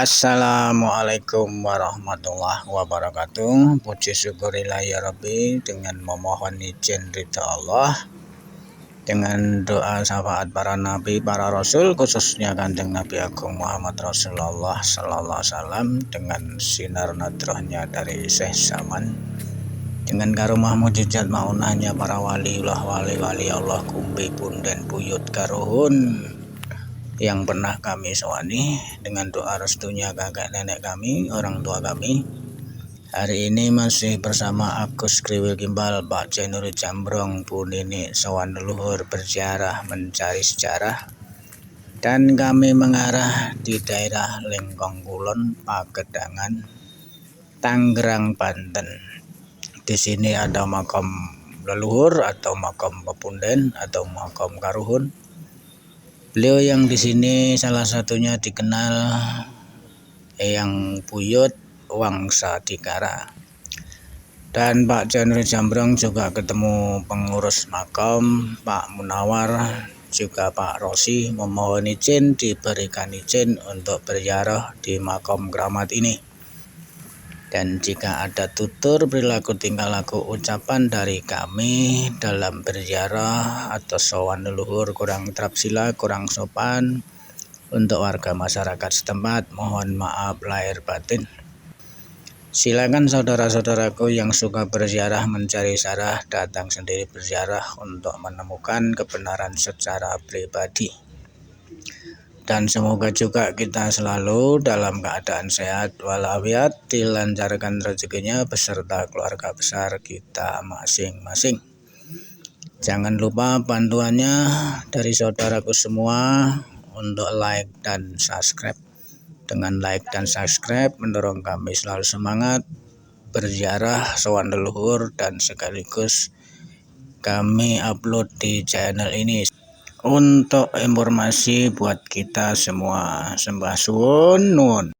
Assalamualaikum warahmatullahi wabarakatuh. Puji syukurillah ya Rabbi, dengan memohon izin ridha Allah, dengan doa syafaat para nabi, para rasul, khususnya Kanjeng Nabi Agung Muhammad Rasulullah sallallahu alaihi wasallam, dengan sinar nadrohnya dari Syekh Zaman, dengan karomah mujizat maunahnya para waliullah, wali Allah, kumpi punden buyut karuhun yang pernah kami sowani, dengan doa restunya kakek nenek kami, orang tua kami. Hari ini masih bersama Agus Kriwil Gimbal, Pak Jainuri Jambrong, Bu Nini sowan leluhur berziarah mencari sejarah, dan kami mengarah di daerah Lengkong Kulon, Pagedangan, Tangerang, Banten. Di sini ada makam leluhur atau makam pepunden atau makam karuhun. Beliau yang di sini salah satunya dikenal Eyang Buyut Wangsa Dikara. Dan Pak Jainuri Jambrong juga ketemu pengurus makam Pak Munawar, juga Pak Rosi, memohon izin diberikan izin untuk berziarah di makam keramat ini. Dan jika ada tutur perilaku tingkah laku ucapan dari kami dalam berziarah atau sowan leluhur kurang terapsila, kurang sopan, untuk warga masyarakat setempat mohon maaf lahir batin. Silakan saudara-saudaraku yang suka berziarah mencari syarah datang sendiri berziarah untuk menemukan kebenaran secara pribadi. Dan semoga juga kita selalu dalam keadaan sehat walafiat, dilancarkan rezekinya beserta keluarga besar kita masing-masing. Jangan lupa bantuannya dari saudaraku semua untuk like dan subscribe. Dengan like dan subscribe mendorong kami selalu semangat berziarah sowan leluhur, dan sekaligus kami upload di channel ini untuk informasi buat kita semua. Sembah suwun.